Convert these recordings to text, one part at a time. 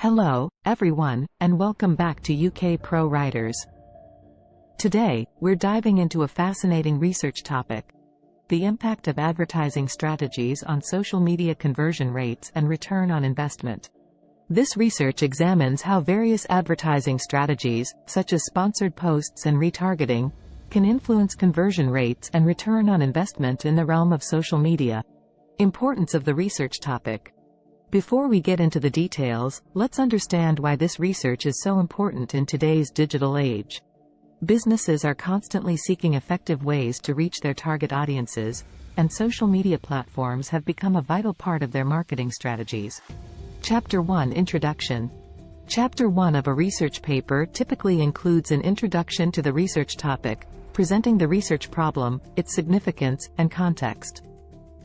Hello, everyone, and welcome back to UK Pro Writers. Today, we're diving into a fascinating research topic: the impact of advertising strategies on social media conversion rates and return on investment. This research examines how various advertising strategies, such as sponsored posts and retargeting, can influence conversion rates and return on investment in the realm of social media. Importance of the research topic. Before we get into the details, let's understand why this research is so important in today's digital age. Businesses are constantly seeking effective ways to reach their target audiences, and social media platforms have become a vital part of their marketing strategies. Chapter 1 Introduction. Chapter 1 of a research paper typically includes an introduction to the research topic, presenting the research problem, its significance, and context.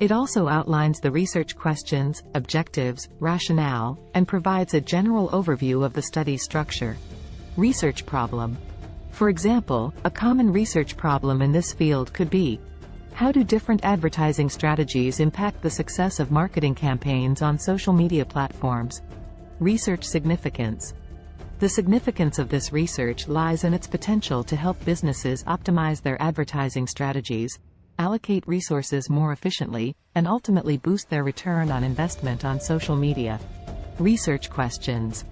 It also outlines the research questions, objectives, rationale, and provides a general overview of the study's structure. Research problem. For example, a common research problem in this field could be: how do different advertising strategies impact the success of marketing campaigns on social media platforms? Research significance. The significance of this research lies in its potential to help businesses optimize their advertising strategies, allocate resources more efficiently, and ultimately boost their return on investment on social media. Research questions.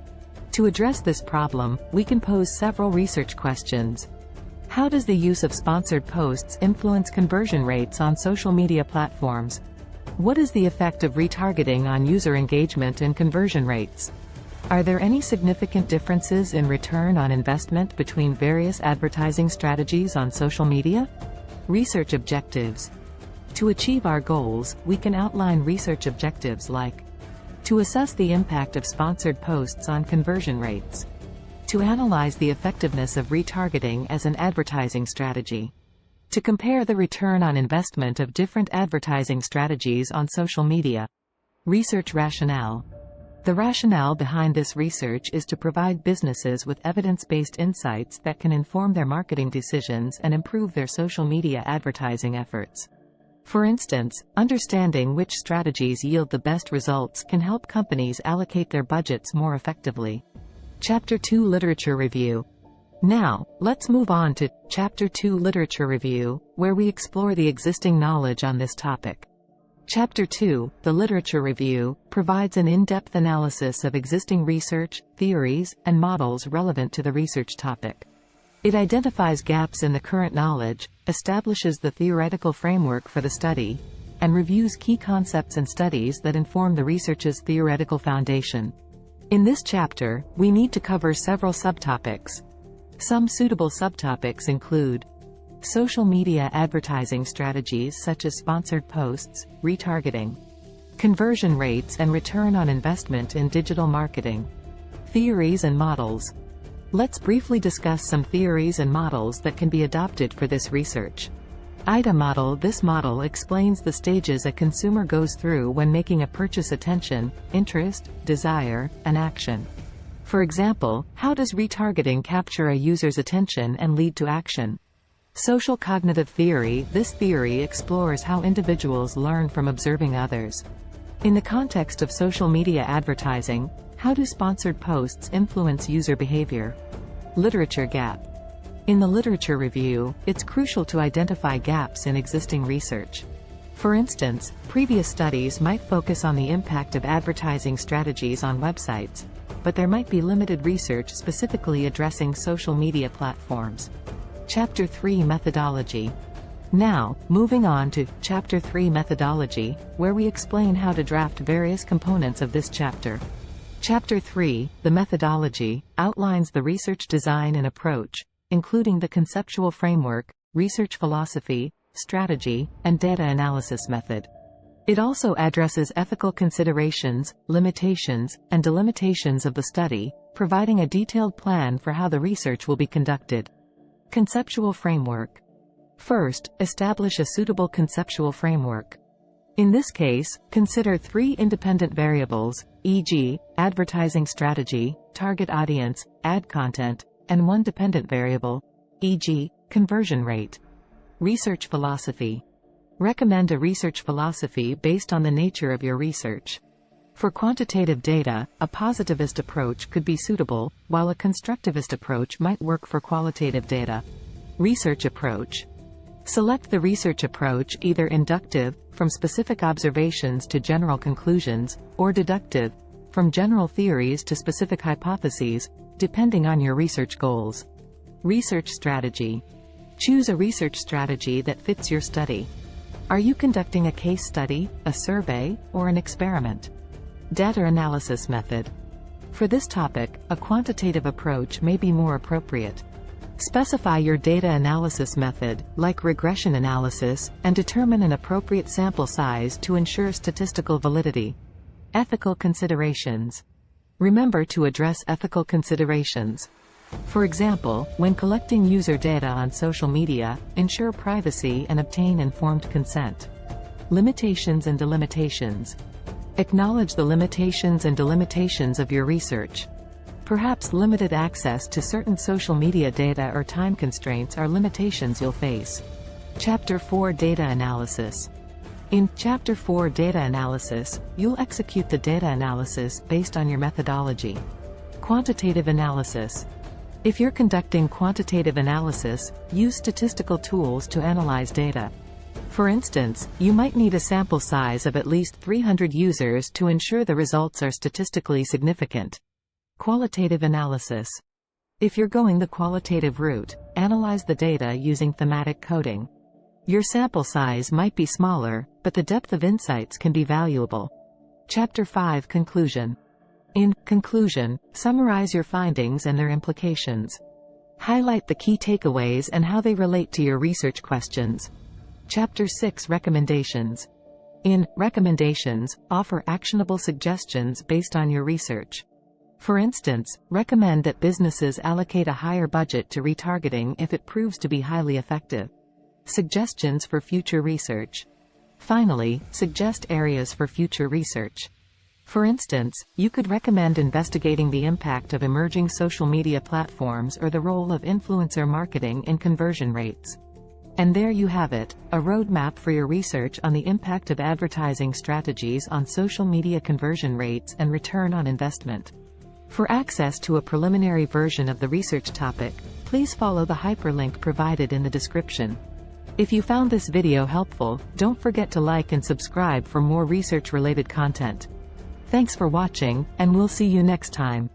To address this problem, we can pose several research questions. How does the use of sponsored posts influence conversion rates on social media platforms? What is the effect of retargeting on user engagement and conversion rates? Are there any significant differences in return on investment between various advertising strategies on social media? Research objectives. To achieve our goals, we can outline research objectives like: to assess the impact of sponsored posts on conversion rates, to analyze the effectiveness of retargeting as an advertising strategy, to compare the return on investment of different advertising strategies on social media. Research rationale. The rationale behind this research is to provide businesses with evidence-based insights that can inform their marketing decisions and improve their social media advertising efforts. For instance, understanding which strategies yield the best results can help companies allocate their budgets more effectively. Chapter 2 Literature Review. Now, let's move on to Chapter 2 Literature Review, where we explore the existing knowledge on this topic. Chapter 2, the Literature Review, provides an in-depth analysis of existing research, theories, and models relevant to the research topic. It identifies gaps in the current knowledge, establishes the theoretical framework for the study, and reviews key concepts and studies that inform the research's theoretical foundation. In this chapter, we need to cover several subtopics. Some suitable subtopics include: social media advertising strategies such as sponsored posts, retargeting, conversion rates and return on investment in digital marketing, theories and models. Let's briefly discuss some theories and models that can be adopted for this research. IDA model. This model explains the stages a consumer goes through when making a purchase: attention, interest, desire, and action. For example, how does retargeting capture a user's attention and lead to action? Social cognitive theory. This theory explores how individuals learn from observing others. In the context of social media advertising, how do sponsored posts influence user behavior? Literature gap. In the literature review, it's crucial to identify gaps in existing research. For instance, previous studies might focus on the impact of advertising strategies on websites, but there might be limited research specifically addressing social media platforms. Chapter 3 Methodology. Now, moving on to Chapter 3 Methodology, where we explain how to draft various components of this chapter. Chapter 3, the methodology, outlines the research design and approach, including the conceptual framework, research philosophy, strategy, and data analysis method. It also addresses ethical considerations, limitations, and delimitations of the study, providing a detailed plan for how the research will be conducted. Conceptual framework. First, establish a suitable conceptual framework. In this case, consider 3 independent variables, e.g., advertising strategy, target audience, ad content, and 1 dependent variable, e.g., conversion rate. Research philosophy. Recommend a research philosophy based on the nature of your research. For quantitative data, a positivist approach could be suitable, while a constructivist approach might work for qualitative data. Research approach. Select the research approach, either inductive, from specific observations to general conclusions, or deductive, from general theories to specific hypotheses, depending on your research goals. Research strategy. Choose a research strategy that fits your study. Are you conducting a case study, a survey, or an experiment? Data analysis method. For this topic, a quantitative approach may be more appropriate. Specify your data analysis method, like regression analysis, and determine an appropriate sample size to ensure statistical validity. Ethical considerations. Remember to address ethical considerations. For example, when collecting user data on social media, ensure privacy and obtain informed consent. Limitations and delimitations. Acknowledge the limitations and delimitations of your research. Perhaps limited access to certain social media data or time constraints are limitations you'll face. Chapter 4 Data Analysis. In Chapter 4 Data Analysis, you'll execute the data analysis based on your methodology. Quantitative analysis. If you're conducting quantitative analysis, use statistical tools to analyze data. For instance, you might need a sample size of at least 300 users to ensure the results are statistically significant. Qualitative analysis. If you're going the qualitative route, analyze the data using thematic coding. Your sample size might be smaller, but the depth of insights can be valuable. Chapter 5 Conclusion. In conclusion, summarize your findings and their implications. Highlight the key takeaways and how they relate to your research questions. Chapter 6 Recommendations. In recommendations, offer actionable suggestions based on your research. For instance, recommend that businesses allocate a higher budget to retargeting if it proves to be highly effective. Suggestions for future research. Finally, suggest areas for future research. For instance, you could recommend investigating the impact of emerging social media platforms or the role of influencer marketing in conversion rates. And there you have it, a roadmap for your research on the impact of advertising strategies on social media conversion rates and return on investment. For access to a preliminary version of the research topic, please follow the hyperlink provided in the description. If you found this video helpful, don't forget to like and subscribe for more research-related content. Thanks for watching, and we'll see you next time.